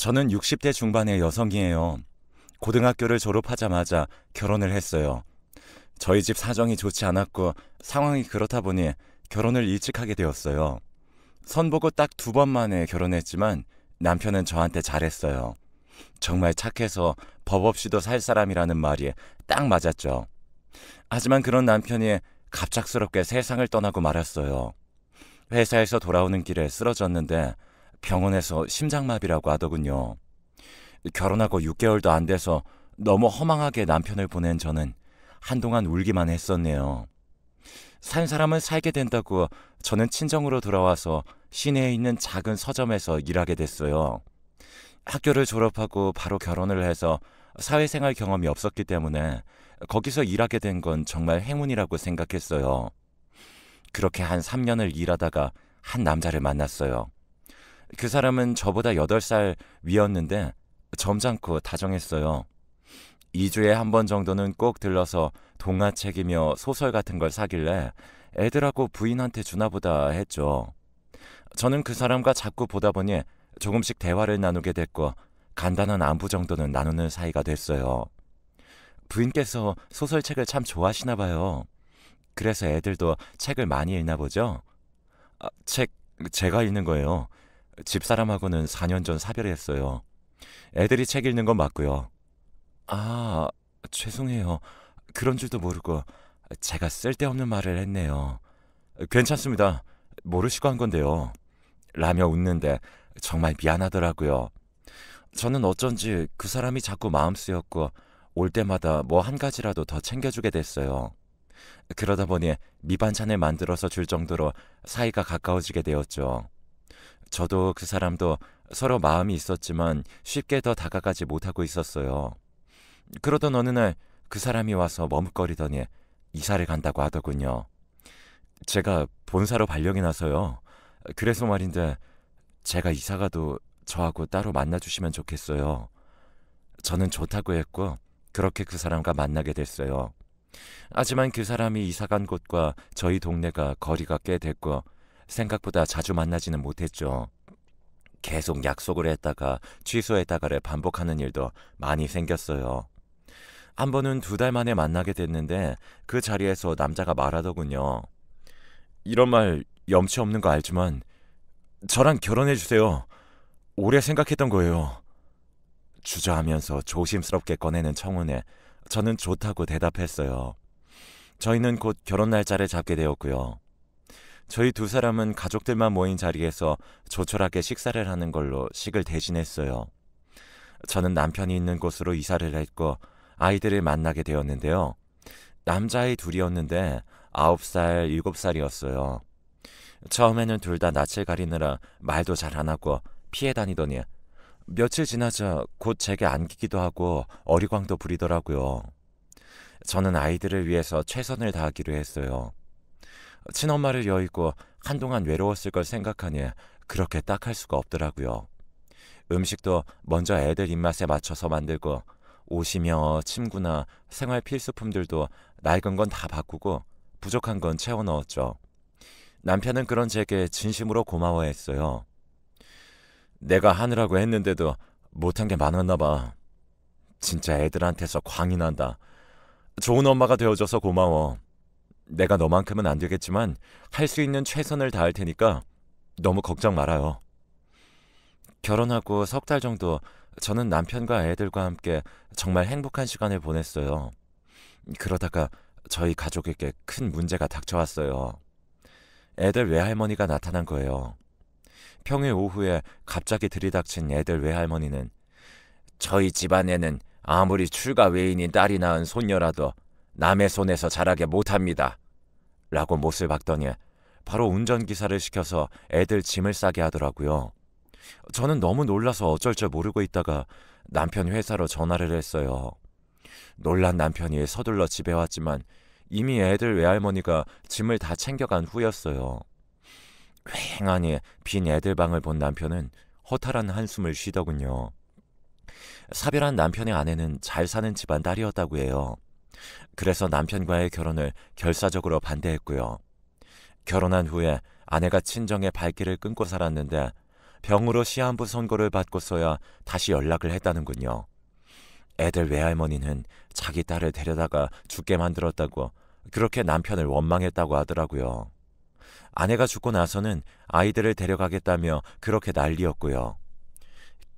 저는 60대 중반의 여성이에요. 고등학교를 졸업하자마자 결혼을 했어요. 저희 집 사정이 좋지 않았고 상황이 그렇다 보니 결혼을 일찍 하게 되었어요. 선보고 딱 2번 만에 결혼했지만 남편은 저한테 잘했어요. 정말 착해서 법 없이도 살 사람이라는 말이 딱 맞았죠. 하지만 그런 남편이 갑작스럽게 세상을 떠나고 말았어요. 회사에서 돌아오는 길에 쓰러졌는데 병원에서 심장마비라고 하더군요. 결혼하고 6개월도 안 돼서 너무 허망하게 남편을 보낸 저는 한동안 울기만 했었네요. 산 사람은 살게 된다고 저는 친정으로 돌아와서 시내에 있는 작은 서점에서 일하게 됐어요. 학교를 졸업하고 바로 결혼을 해서 사회생활 경험이 없었기 때문에 거기서 일하게 된 건 정말 행운이라고 생각했어요. 그렇게 한 3년을 일하다가 한 남자를 만났어요. 그 사람은 저보다 8살 위였는데 점잖고 다정했어요. 2주에 한 번 정도는 꼭 들러서 동화책이며 소설 같은 걸 사길래 애들하고 부인한테 주나보다 했죠. 저는 그 사람과 자꾸 보다 보니 조금씩 대화를 나누게 됐고 간단한 안부 정도는 나누는 사이가 됐어요. 부인께서 소설책을 참 좋아하시나 봐요. 그래서 애들도 책을 많이 읽나 보죠? 책 제가 읽는 거예요. 집사람하고는 4년 전 사별했어요. 애들이 책 읽는 건 맞고요. 아, 죄송해요. 그런 줄도 모르고 제가 쓸데없는 말을 했네요. 괜찮습니다. 모르시고 한 건데요. 라며 웃는데 정말 미안하더라고요. 저는 어쩐지 그 사람이 자꾸 마음 쓰였고 올 때마다 뭐 한 가지라도 더 챙겨주게 됐어요. 그러다 보니 밑반찬을 만들어서 줄 정도로 사이가 가까워지게 되었죠. 저도 그 사람도 서로 마음이 있었지만 쉽게 더 다가가지 못하고 있었어요. 그러던 어느 날 그 사람이 와서 머뭇거리더니 이사를 간다고 하더군요. 제가 본사로 발령이 나서요. 그래서 말인데 제가 이사 가도 저하고 따로 만나주시면 좋겠어요. 저는 좋다고 했고 그렇게 그 사람과 만나게 됐어요. 하지만 그 사람이 이사 간 곳과 저희 동네가 거리가 꽤 됐고 생각보다 자주 만나지는 못했죠. 계속 약속을 했다가 취소했다가를 반복하는 일도 많이 생겼어요. 한 번은 2달 만에 만나게 됐는데 그 자리에서 남자가 말하더군요. 이런 말 염치 없는 거 알지만 저랑 결혼해 주세요. 오래 생각했던 거예요. 주저하면서 조심스럽게 꺼내는 청혼에 저는 좋다고 대답했어요. 저희는 곧 결혼 날짜를 잡게 되었고요. 저희 2사람은 가족들만 모인 자리에서 조촐하게 식사를 하는 걸로 식을 대신했어요. 저는 남편이 있는 곳으로 이사를 했고 아이들을 만나게 되었는데요. 남자아이 2이었는데 9살, 7살이었어요. 처음에는 둘 다 낯을 가리느라 말도 잘 안 하고 피해 다니더니 며칠 지나자 곧 제게 안기기도 하고 어리광도 부리더라고요. 저는 아이들을 위해서 최선을 다하기로 했어요. 친엄마를 여의고 한동안 외로웠을 걸 생각하니 그렇게 딱 할 수가 없더라고요. 음식도 먼저 애들 입맛에 맞춰서 만들고 옷이며 침구나 생활 필수품들도 낡은 건 다 바꾸고 부족한 건 채워 넣었죠. 남편은 그런 제게 진심으로 고마워했어요. 내가 하느라고 했는데도 못한 게 많았나 봐. 진짜 애들한테서 광이 난다. 좋은 엄마가 되어줘서 고마워. 내가 너만큼은 안 되겠지만 할 수 있는 최선을 다할 테니까 너무 걱정 말아요. 결혼하고 3달 정도 저는 남편과 애들과 함께 정말 행복한 시간을 보냈어요. 그러다가 저희 가족에게 큰 문제가 닥쳐왔어요. 애들 외할머니가 나타난 거예요. 평일 오후에 갑자기 들이닥친 애들 외할머니는 저희 집안에는 아무리 출가 외인인 딸이 낳은 손녀라도 남의 손에서 자라게 못합니다. 라고 못을 박더니 바로 운전기사를 시켜서 애들 짐을 싸게 하더라고요. 저는 너무 놀라서 어쩔 줄 모르고 있다가 남편 회사로 전화를 했어요. 놀란 남편이 서둘러 집에 왔지만 이미 애들 외할머니가 짐을 다 챙겨간 후였어요. 휑하니 빈 애들 방을 본 남편은 허탈한 한숨을 쉬더군요. 사별한 남편의 아내는 잘 사는 집안 딸이었다고 해요. 그래서 남편과의 결혼을 결사적으로 반대했고요. 결혼한 후에 아내가 친정의 발길을 끊고 살았는데 병으로 시한부 선고를 받고서야 다시 연락을 했다는군요. 애들 외할머니는 자기 딸을 데려다가 죽게 만들었다고 그렇게 남편을 원망했다고 하더라고요. 아내가 죽고 나서는 아이들을 데려가겠다며 그렇게 난리였고요.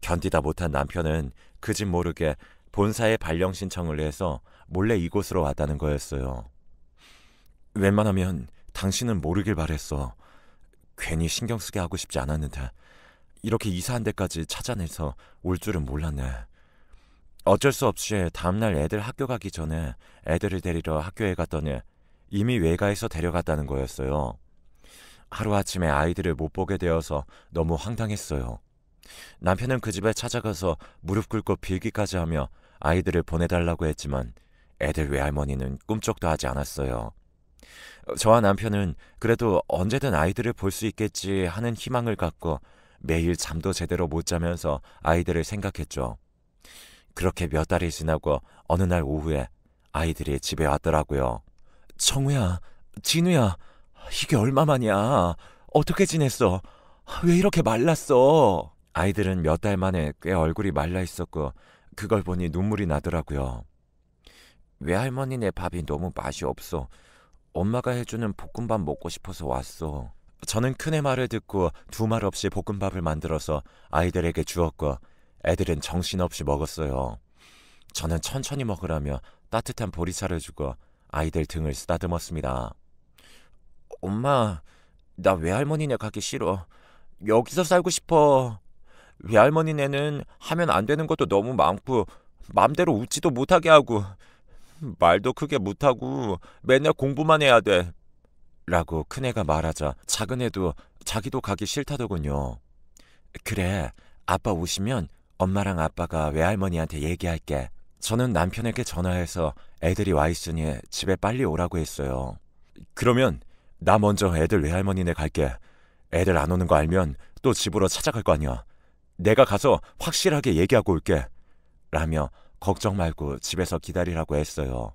견디다 못한 남편은 그 집 모르게 본사에 발령 신청을 해서 몰래 이곳으로 왔다는 거였어요. 웬만하면 당신은 모르길 바랬어. 괜히 신경 쓰게 하고 싶지 않았는데 이렇게 이사한 데까지 찾아내서 올 줄은 몰랐네. 어쩔 수 없이 다음날 애들 학교 가기 전에 애들을 데리러 학교에 갔더니 이미 외가에서 데려갔다는 거였어요. 하루아침에 아이들을 못 보게 되어서 너무 황당했어요. 남편은 그 집에 찾아가서 무릎 꿇고 빌기까지 하며 아이들을 보내달라고 했지만 애들 외할머니는 꿈쩍도 하지 않았어요. 저와 남편은 그래도 언제든 아이들을 볼 수 있겠지 하는 희망을 갖고 매일 잠도 제대로 못 자면서 아이들을 생각했죠. 그렇게 몇 달이 지나고 어느 날 오후에 아이들이 집에 왔더라고요. 정우야, 진우야, 이게 얼마만이야? 어떻게 지냈어? 왜 이렇게 말랐어? 아이들은 몇 달 만에 꽤 얼굴이 말라 있었고 그걸 보니 눈물이 나더라고요. 외할머니네 밥이 너무 맛이 없어. 엄마가 해주는 볶음밥 먹고 싶어서 왔어. 저는 큰애 말을 듣고 두말 없이 볶음밥을 만들어서 아이들에게 주었고 애들은 정신없이 먹었어요. 저는 천천히 먹으라며 따뜻한 보리차를 주고 아이들 등을 쓰다듬었습니다. 엄마, 나 외할머니네 가기 싫어. 여기서 살고 싶어. 외할머니네는 하면 안 되는 것도 너무 많고 맘대로 웃지도 못하게 하고 말도 크게 못하고 맨날 공부만 해야 돼. 라고 큰애가 말하자 작은애도 자기도 가기 싫다더군요. 그래, 아빠 오시면 엄마랑 아빠가 외할머니한테 얘기할게. 저는 남편에게 전화해서 애들이 와 있으니 집에 빨리 오라고 했어요. 그러면 나 먼저 애들 외할머니네 갈게. 애들 안 오는 거 알면 또 집으로 찾아갈 거 아니야. 내가 가서 확실하게 얘기하고 올게. 라며 걱정 말고 집에서 기다리라고 했어요.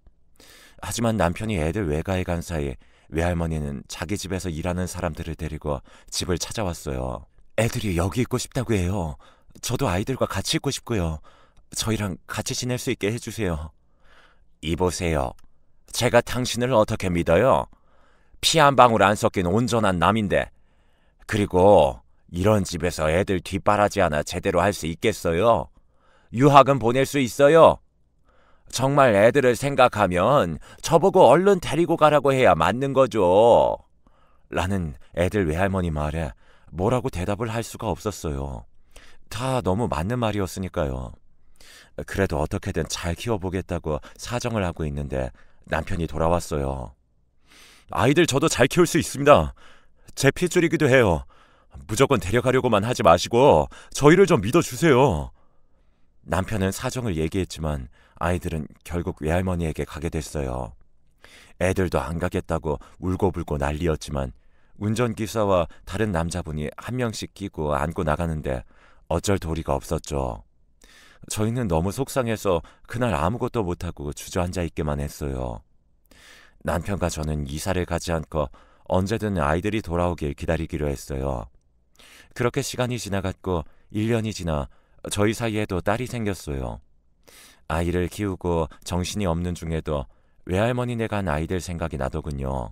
하지만 남편이 애들 외가에 간 사이 외할머니는 자기 집에서 일하는 사람들을 데리고 집을 찾아왔어요. 애들이 여기 있고 싶다고 해요. 저도 아이들과 같이 있고 싶고요. 저희랑 같이 지낼 수 있게 해주세요. 이보세요. 제가 당신을 어떻게 믿어요? 피 한 방울 안 섞인 온전한 남인데. 그리고 이런 집에서 애들 뒷바라지 하나 제대로 할 수 있겠어요? 유학은 보낼 수 있어요? 정말 애들을 생각하면 저보고 얼른 데리고 가라고 해야 맞는 거죠. 라는 애들 외할머니 말에 뭐라고 대답을 할 수가 없었어요. 다 너무 맞는 말이었으니까요. 그래도 어떻게든 잘 키워보겠다고 사정을 하고 있는데 남편이 돌아왔어요. 아이들 저도 잘 키울 수 있습니다. 제 핏줄이기도 해요. 무조건 데려가려고만 하지 마시고 저희를 좀 믿어주세요. 남편은 사정을 얘기했지만 아이들은 결국 외할머니에게 가게 됐어요. 애들도 안 가겠다고 울고불고 난리였지만 운전기사와 다른 남자분이 한 명씩 끼고 안고 나가는데 어쩔 도리가 없었죠. 저희는 너무 속상해서 그날 아무것도 못하고 주저앉아 있기만 했어요. 남편과 저는 이사를 가지 않고 언제든 아이들이 돌아오길 기다리기로 했어요. 그렇게 시간이 지나갔고 1년이 지나 저희 사이에도 딸이 생겼어요. 아이를 키우고 정신이 없는 중에도 외할머니네 간 아이들 생각이 나더군요.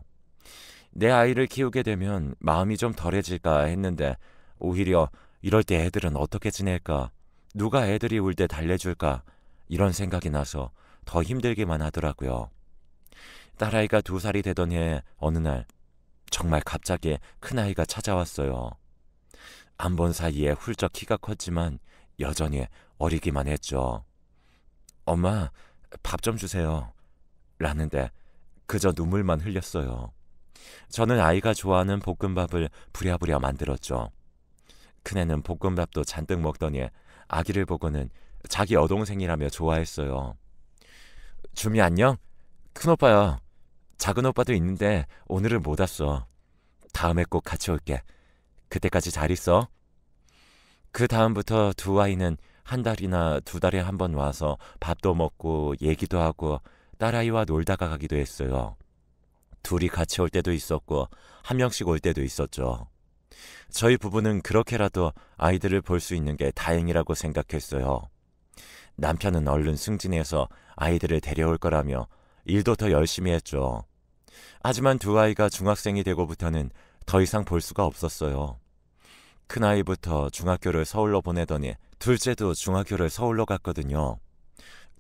내 아이를 키우게 되면 마음이 좀 덜해질까 했는데 오히려 이럴 때 애들은 어떻게 지낼까? 누가 애들이 울 때 달래줄까? 이런 생각이 나서 더 힘들기만 하더라고요. 딸아이가 2살이 되던 해에 어느 날 정말 갑자기 큰아이가 찾아왔어요. 안 본 사이에 훌쩍 키가 컸지만 여전히 어리기만 했죠. 엄마, 밥 좀 주세요. 라는데 그저 눈물만 흘렸어요. 저는 아이가 좋아하는 볶음밥을 부랴부랴 만들었죠. 큰애는 볶음밥도 잔뜩 먹더니 아기를 보고는 자기 여동생이라며 좋아했어요. 주미 안녕? 큰오빠야. 작은 오빠도 있는데 오늘은 못 왔어. 다음에 꼭 같이 올게. 그때까지 잘 있어. 그 다음부터 두 아이는 한 달이나 2달에 한 번 와서 밥도 먹고 얘기도 하고 딸아이와 놀다가 가기도 했어요. 둘이 같이 올 때도 있었고 한 명씩 올 때도 있었죠. 저희 부부는 그렇게라도 아이들을 볼 수 있는 게 다행이라고 생각했어요. 남편은 얼른 승진해서 아이들을 데려올 거라며 일도 더 열심히 했죠. 하지만 두 아이가 중학생이 되고부터는 더 이상 볼 수가 없었어요. 큰아이부터 중학교를 서울로 보내더니 둘째도 중학교를 서울로 갔거든요.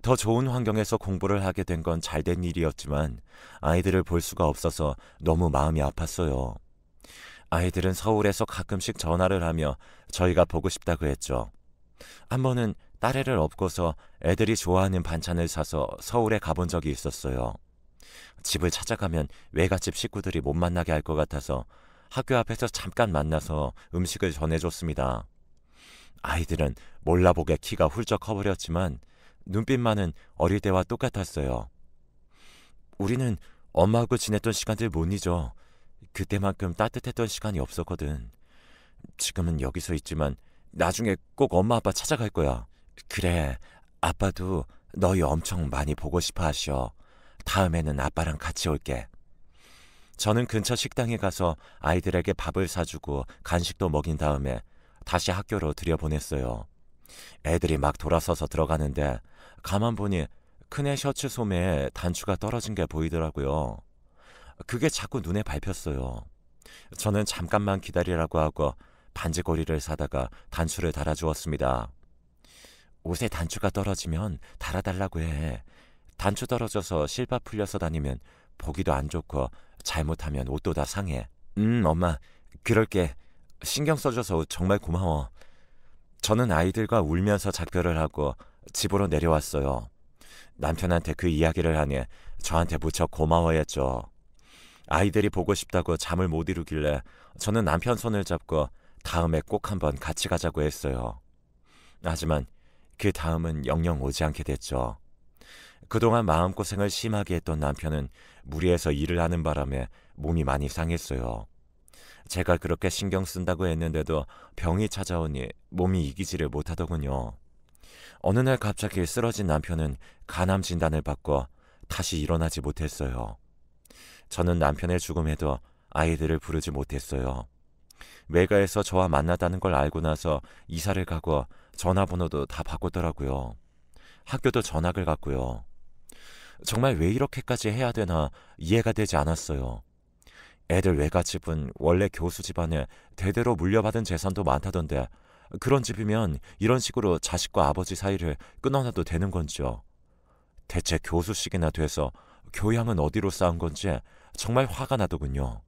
더 좋은 환경에서 공부를 하게 된 건 잘된 일이었지만 아이들을 볼 수가 없어서 너무 마음이 아팠어요. 아이들은 서울에서 가끔씩 전화를 하며 저희가 보고 싶다고 했죠. 한 번은 딸애를 업고서 애들이 좋아하는 반찬을 사서 서울에 가본 적이 있었어요. 집을 찾아가면 외갓집 식구들이 못 만나게 할 것 같아서 학교 앞에서 잠깐 만나서 음식을 전해줬습니다. 아이들은 몰라보게 키가 훌쩍 커버렸지만 눈빛만은 어릴 때와 똑같았어요. 우리는 엄마하고 지냈던 시간들 못 잊어. 그때만큼 따뜻했던 시간이 없었거든. 지금은 여기서 있지만 나중에 꼭 엄마 아빠 찾아갈 거야. 그래, 아빠도 너희 엄청 많이 보고 싶어 하셔. 다음에는 아빠랑 같이 올게. 저는 근처 식당에 가서 아이들에게 밥을 사주고 간식도 먹인 다음에 다시 학교로 들여보냈어요. 애들이 막 돌아서서 들어가는데 가만 보니 큰애 셔츠 소매에 단추가 떨어진 게 보이더라고요. 그게 자꾸 눈에 밟혔어요. 저는 잠깐만 기다리라고 하고 반지고리를 사다가 단추를 달아주었습니다. 옷에 단추가 떨어지면 달아달라고 해. 단추 떨어져서 실밥 풀려서 다니면 보기도 안 좋고 잘못하면 옷도 다 상해. 엄마, 그럴게. 신경 써줘서 정말 고마워. 저는 아이들과 울면서 작별을 하고 집으로 내려왔어요. 남편한테 그 이야기를 하니 저한테 무척 고마워했죠. 아이들이 보고 싶다고 잠을 못 이루길래 저는 남편 손을 잡고 다음에 꼭 한번 같이 가자고 했어요. 하지만 그 다음은 영영 오지 않게 됐죠. 그동안 마음고생을 심하게 했던 남편은 무리해서 일을 하는 바람에 몸이 많이 상했어요. 제가 그렇게 신경 쓴다고 했는데도 병이 찾아오니 몸이 이기지를 못하더군요. 어느 날 갑자기 쓰러진 남편은 간암 진단을 받고 다시 일어나지 못했어요. 저는 남편의 죽음에도 아이들을 부르지 못했어요. 외가에서 저와 만나다는 걸 알고 나서 이사를 가고 전화번호도 다 바꿨더라고요. 학교도 전학을 갔고요. 정말 왜 이렇게까지 해야 되나 이해가 되지 않았어요. 애들 외갓집은 원래 교수 집안에 대대로 물려받은 재산도 많다던데 그런 집이면 이런 식으로 자식과 아버지 사이를 끊어놔도 되는 건지요. 대체 교수식이나 돼서 교양은 어디로 쌓은 건지 정말 화가 나더군요.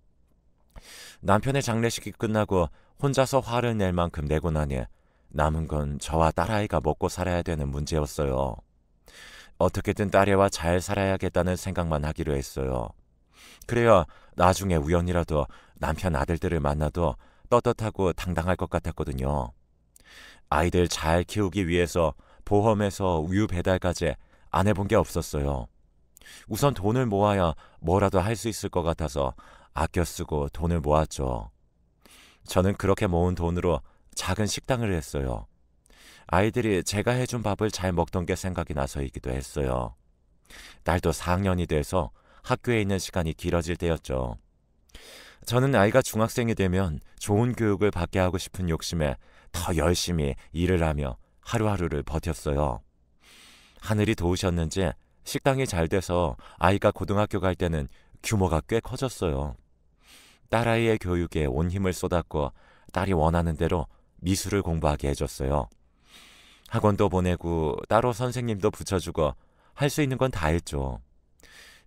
남편의 장례식이 끝나고 혼자서 화를 낼 만큼 내고 나니 남은 건 저와 딸아이가 먹고 살아야 되는 문제였어요. 어떻게든 딸애와 잘 살아야겠다는 생각만 하기로 했어요. 그래야 나중에 우연이라도 남편 아들들을 만나도 떳떳하고 당당할 것 같았거든요. 아이들 잘 키우기 위해서 보험에서 우유 배달까지 안 해본 게 없었어요. 우선 돈을 모아야 뭐라도 할 수 있을 것 같아서 아껴 쓰고 돈을 모았죠. 저는 그렇게 모은 돈으로 작은 식당을 했어요. 아이들이 제가 해준 밥을 잘 먹던 게 생각이 나서이기도 했어요. 딸도 4학년이 돼서 학교에 있는 시간이 길어질 때였죠. 저는 아이가 중학생이 되면 좋은 교육을 받게 하고 싶은 욕심에 더 열심히 일을 하며 하루하루를 버텼어요. 하늘이 도우셨는지 식당이 잘 돼서 아이가 고등학교 갈 때는 규모가 꽤 커졌어요. 딸아이의 교육에 온 힘을 쏟았고 딸이 원하는 대로 미술을 공부하게 해줬어요. 학원도 보내고 따로 선생님도 붙여주고 할 수 있는 건 다 했죠.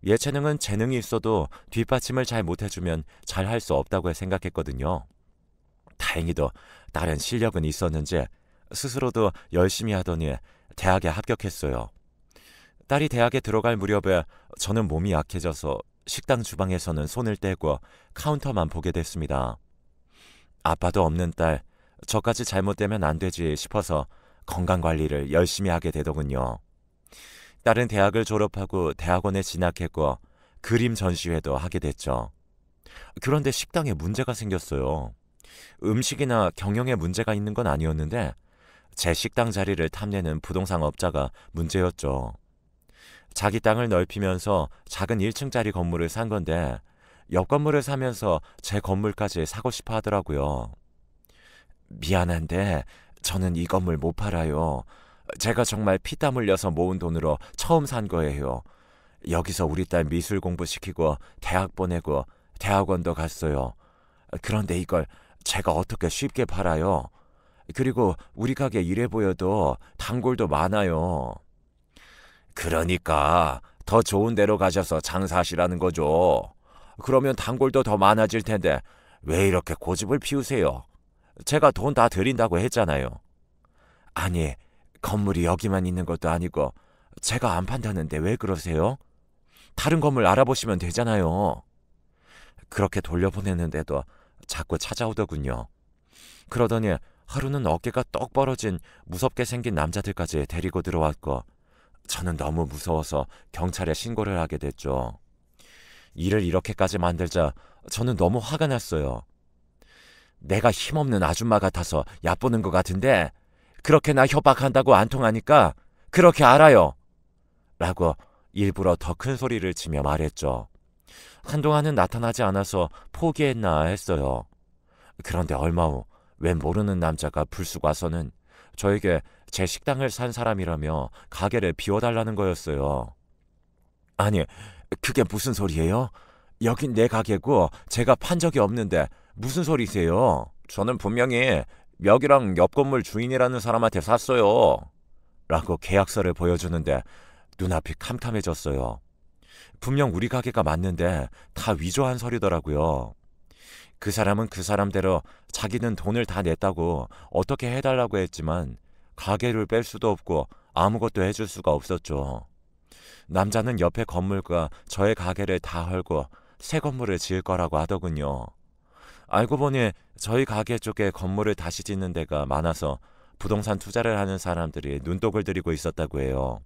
예체능은 재능이 있어도 뒷받침을 잘 못해주면 잘 할 수 없다고 생각했거든요. 다행히도 딸은 실력은 있었는지 스스로도 열심히 하더니 대학에 합격했어요. 딸이 대학에 들어갈 무렵에 저는 몸이 약해져서 식당 주방에서는 손을 떼고 카운터만 보게 됐습니다. 아빠도 없는 딸, 저까지 잘못되면 안 되지 싶어서 건강관리를 열심히 하게 되더군요. 딸은 대학을 졸업하고 대학원에 진학했고 그림 전시회도 하게 됐죠. 그런데 식당에 문제가 생겼어요. 음식이나 경영에 문제가 있는 건 아니었는데 제 식당 자리를 탐내는 부동산 업자가 문제였죠. 자기 땅을 넓히면서 작은 1층짜리 건물을 산 건데 옆 건물을 사면서 제 건물까지 사고 싶어 하더라고요. 미안한데 저는 이 건물 못 팔아요. 제가 정말 피땀 흘려서 모은 돈으로 처음 산 거예요. 여기서 우리 딸 미술 공부시키고 대학 보내고 대학원도 갔어요. 그런데 이걸 제가 어떻게 쉽게 팔아요? 그리고 우리 가게 이래 보여도 단골도 많아요. 그러니까 더 좋은 데로 가셔서 장사하시라는 거죠. 그러면 단골도 더 많아질 텐데 왜 이렇게 고집을 피우세요? 제가 돈 다 드린다고 했잖아요. 아니, 건물이 여기만 있는 것도 아니고 제가 안 판다는데 왜 그러세요? 다른 건물 알아보시면 되잖아요. 그렇게 돌려보냈는데도 자꾸 찾아오더군요. 그러더니 하루는 어깨가 떡 벌어진 무섭게 생긴 남자들까지 데리고 들어왔고 저는 너무 무서워서 경찰에 신고를 하게 됐죠. 일을 이렇게까지 만들자 저는 너무 화가 났어요. 내가 힘없는 아줌마 같아서 얕보는 것 같은데 그렇게 나 협박한다고 안 통하니까 그렇게 알아요. 라고 일부러 더 큰 소리를 치며 말했죠. 한동안은 나타나지 않아서 포기했나 했어요. 그런데 얼마 후 웬 모르는 남자가 불쑥 와서는 저에게 제 식당을 산 사람이라며 가게를 비워달라는 거였어요. 아니, 그게 무슨 소리예요? 여긴 내 가게고 제가 판 적이 없는데 무슨 소리세요? 저는 분명히 여기랑 옆 건물 주인이라는 사람한테 샀어요. 라고 계약서를 보여주는데 눈앞이 캄캄해졌어요. 분명 우리 가게가 맞는데 다 위조한 서류더라고요. 그 사람은 그 사람대로 자기는 돈을 다 냈다고 어떻게 해달라고 했지만 가게를 뺄 수도 없고 아무것도 해줄 수가 없었죠. 남자는 옆에 건물과 저의 가게를 다 헐고 새 건물을 지을 거라고 하더군요. 알고 보니 저희 가게 쪽에 건물을 다시 짓는 데가 많아서 부동산 투자를 하는 사람들이 눈독을 들이고 있었다고 해요.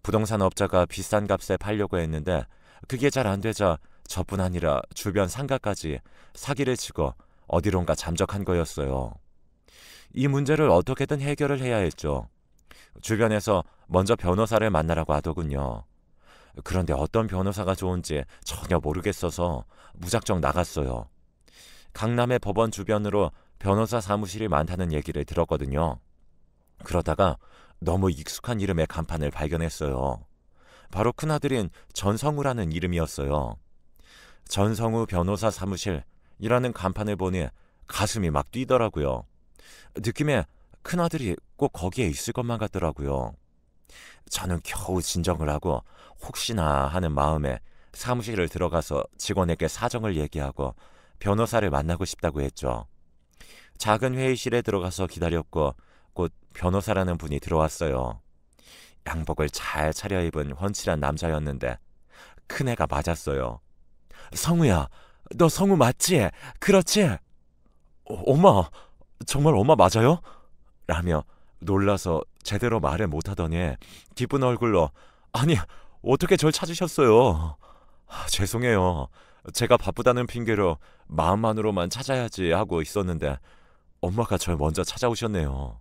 부동산 업자가 비싼 값에 팔려고 했는데 그게 잘 안 되자 저뿐 아니라 주변 상가까지 사기를 치고 어디론가 잠적한 거였어요. 이 문제를 어떻게든 해결을 해야 했죠. 주변에서 먼저 변호사를 만나라고 하더군요. 그런데 어떤 변호사가 좋은지 전혀 모르겠어서 무작정 나갔어요. 강남의 법원 주변으로 변호사 사무실이 많다는 얘기를 들었거든요. 그러다가 너무 익숙한 이름의 간판을 발견했어요. 바로 큰아들인 전성우라는 이름이었어요. 전성우 변호사 사무실이라는 간판을 보니 가슴이 막 뛰더라고요. 느낌에 큰아들이 꼭 거기에 있을 것만 같더라고요. 저는 겨우 진정을 하고 혹시나 하는 마음에 사무실을 들어가서 직원에게 사정을 얘기하고 변호사를 만나고 싶다고 했죠. 작은 회의실에 들어가서 기다렸고 곧 변호사라는 분이 들어왔어요. 양복을 잘 차려입은 훤칠한 남자였는데 큰애가 맞았어요. 성우야, 너 성우 맞지? 그렇지? 엄마, 정말 엄마 맞아요? 라며 놀라서 제대로 말을 못하더니 기쁜 얼굴로 아니, 어떻게 절 찾으셨어요? 죄송해요. 제가 바쁘다는 핑계로 마음만으로만 찾아야지 하고 있었는데 엄마가 절 먼저 찾아오셨네요.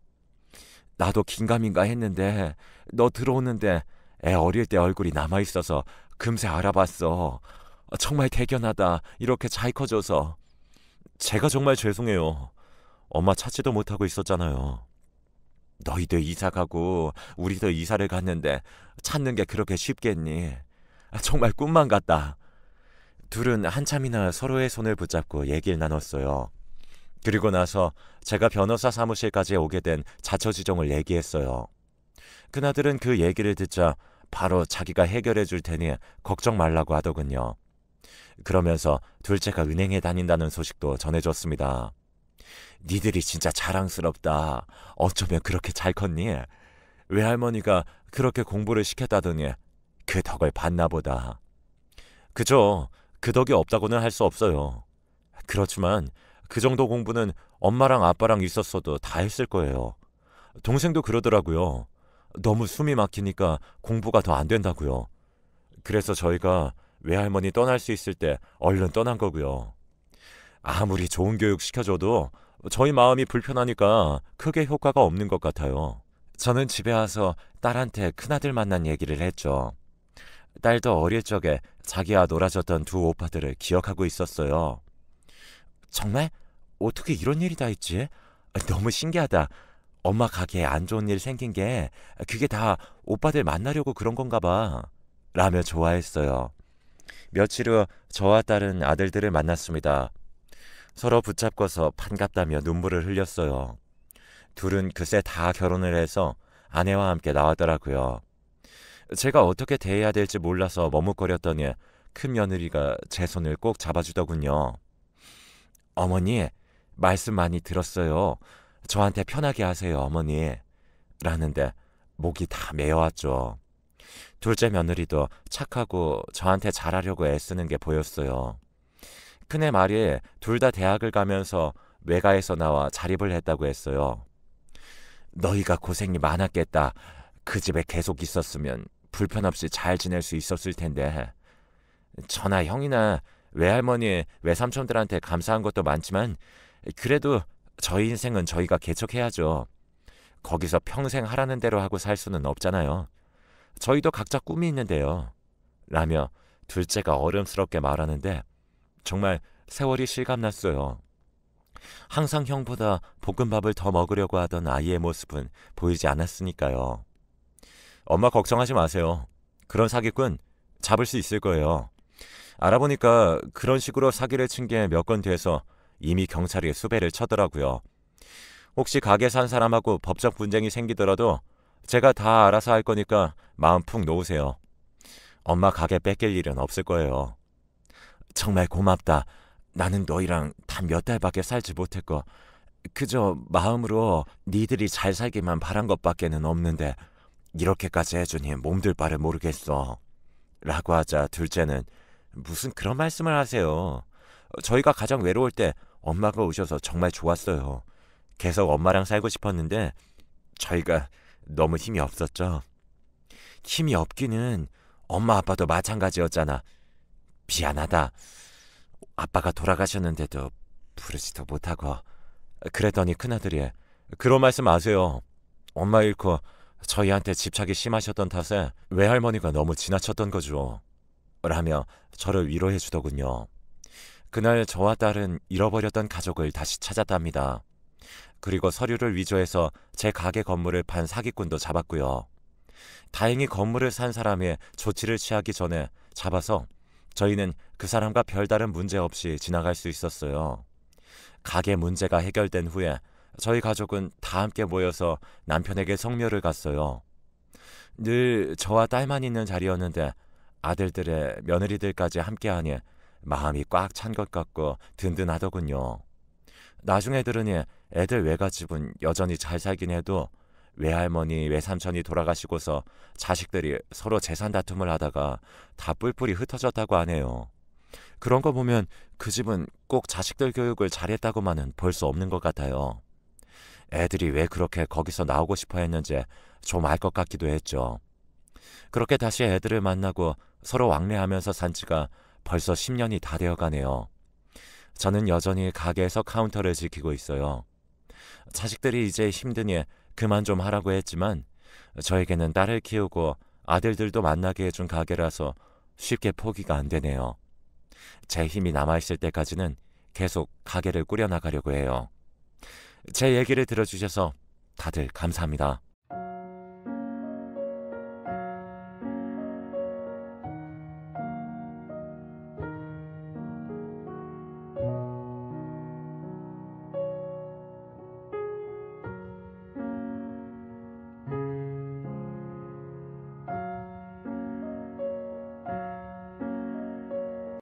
나도 긴가민가 했는데 너 들어오는데 애 어릴 때 얼굴이 남아있어서 금세 알아봤어. 정말 대견하다. 이렇게 잘 커져서. 제가 정말 죄송해요. 엄마 찾지도 못하고 있었잖아요. 너희도 이사 가고 우리도 이사를 갔는데 찾는 게 그렇게 쉽겠니? 정말 꿈만 같다. 둘은 한참이나 서로의 손을 붙잡고 얘기를 나눴어요. 그리고 나서 제가 변호사 사무실까지 오게 된 자초지종을 얘기했어요. 그나들은 그 얘기를 듣자 바로 자기가 해결해 줄 테니 걱정 말라고 하더군요. 그러면서 둘째가 은행에 다닌다는 소식도 전해줬습니다. 니들이 진짜 자랑스럽다. 어쩌면 그렇게 잘 컸니? 외할머니가 그렇게 공부를 시켰다더니 그 덕을 봤나 보다. 그죠. 그 덕이 없다고는 할 수 없어요. 그렇지만 그 정도 공부는 엄마랑 아빠랑 있었어도 다 했을 거예요. 동생도 그러더라고요. 너무 숨이 막히니까 공부가 더 안 된다고요. 그래서 저희가 외할머니 떠날 수 있을 때 얼른 떠난 거고요. 아무리 좋은 교육 시켜줘도 저희 마음이 불편하니까 크게 효과가 없는 것 같아요. 저는 집에 와서 딸한테 큰아들 만난 얘기를 했죠. 딸도 어릴 적에 자기와 놀아줬던 두 오빠들을 기억하고 있었어요. 정말? 어떻게 이런 일이 다 있지? 너무 신기하다. 엄마 가게에 안 좋은 일 생긴 게 그게 다 오빠들 만나려고 그런 건가 봐. 라며 좋아했어요. 며칠 후 저와 딸은 아들들을 만났습니다. 서로 붙잡고서 반갑다며 눈물을 흘렸어요. 둘은 그새 다 결혼을 해서 아내와 함께 나왔더라고요. 제가 어떻게 대해야 될지 몰라서 머뭇거렸더니 큰 며느리가 제 손을 꼭 잡아주더군요. 어머니, 말씀 많이 들었어요. 저한테 편하게 하세요, 어머니. 라는데 목이 다 메어왔죠. 둘째 며느리도 착하고 저한테 잘하려고 애쓰는 게 보였어요. 큰애 말이 둘 다 대학을 가면서 외가에서 나와 자립을 했다고 했어요. 너희가 고생이 많았겠다. 그 집에 계속 있었으면 불편 없이 잘 지낼 수 있었을 텐데. 저나 형이나 외할머니, 외삼촌들한테 감사한 것도 많지만 그래도 저희 인생은 저희가 개척해야죠. 거기서 평생 하라는 대로 하고 살 수는 없잖아요. 저희도 각자 꿈이 있는데요. 라며 둘째가 어름스럽게 말하는데 정말 세월이 실감났어요. 항상 형보다 볶음밥을 더 먹으려고 하던 아이의 모습은 보이지 않았으니까요. 엄마 걱정하지 마세요. 그런 사기꾼 잡을 수 있을 거예요. 알아보니까 그런 식으로 사기를 친 게 몇 건 돼서 이미 경찰이 수배를 쳐더라고요. 혹시 가게 산 사람하고 법적 분쟁이 생기더라도 제가 다 알아서 할 거니까 마음 푹 놓으세요. 엄마 가게 뺏길 일은 없을 거예요. 정말 고맙다. 나는 너희랑 단 몇 달밖에 살지 못했고 그저 마음으로 니들이 잘 살기만 바란 것밖에는 없는데 이렇게까지 해주니 몸둘 바를 모르겠어. 라고 하자 둘째는 무슨 그런 말씀을 하세요. 저희가 가장 외로울 때 엄마가 오셔서 정말 좋았어요. 계속 엄마랑 살고 싶었는데 저희가 너무 힘이 없었죠. 힘이 없기는 엄마 아빠도 마찬가지였잖아. 미안하다. 아빠가 돌아가셨는데도 부르지도 못하고. 그랬더니 큰아들이 그런 말씀 마세요. 엄마 잃고 저희한테 집착이 심하셨던 탓에 외할머니가 너무 지나쳤던 거죠. 라며 저를 위로해 주더군요. 그날 저와 딸은 잃어버렸던 가족을 다시 찾았답니다. 그리고 서류를 위조해서 제 가게 건물을 판 사기꾼도 잡았고요. 다행히 건물을 산 사람의 조치를 취하기 전에 잡아서 저희는 그 사람과 별다른 문제 없이 지나갈 수 있었어요. 가게 문제가 해결된 후에 저희 가족은 다 함께 모여서 남편에게 성묘를 갔어요. 늘 저와 딸만 있는 자리였는데 아들들의 며느리들까지 함께하니 마음이 꽉 찬 것 같고 든든하더군요. 나중에 들으니 애들 외갓집은 여전히 잘 살긴 해도 외할머니, 외삼촌이 돌아가시고서 자식들이 서로 재산 다툼을 하다가 다 뿔뿔이 흩어졌다고 하네요. 그런 거 보면 그 집은 꼭 자식들 교육을 잘했다고만은 볼 수 없는 것 같아요. 애들이 왜 그렇게 거기서 나오고 싶어 했는지 좀 알 것 같기도 했죠. 그렇게 다시 애들을 만나고 서로 왕래하면서 산 지가 벌써 10년이 다 되어가네요. 저는 여전히 가게에서 카운터를 지키고 있어요. 자식들이 이제 힘드니 그만 좀 하라고 했지만 저에게는 딸을 키우고 아들들도 만나게 해준 가게라서 쉽게 포기가 안 되네요. 제 힘이 남아있을 때까지는 계속 가게를 꾸려나가려고 해요. 제 얘기를 들어주셔서 다들 감사합니다.